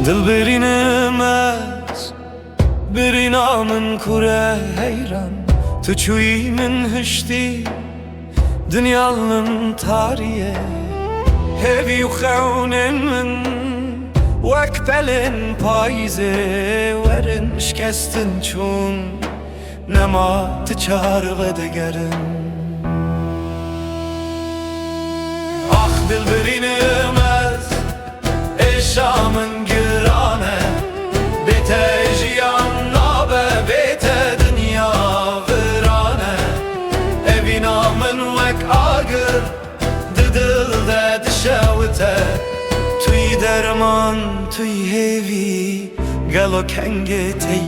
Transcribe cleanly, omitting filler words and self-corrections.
Dilbirînim birîna min kure heyran Tu çûyî min hiştî Dünyanın tariye Hevî û xewnên min Wek pelên payîzê Werin şikestin çûn Nema ti çarê digerin Ah dilbirînim êşa min giran e Bête jiyan nabe bête dinya viran e Evîna min wek agir Di dil de dişewite Tuyî derman tuyî hêvî Gelo kengê tey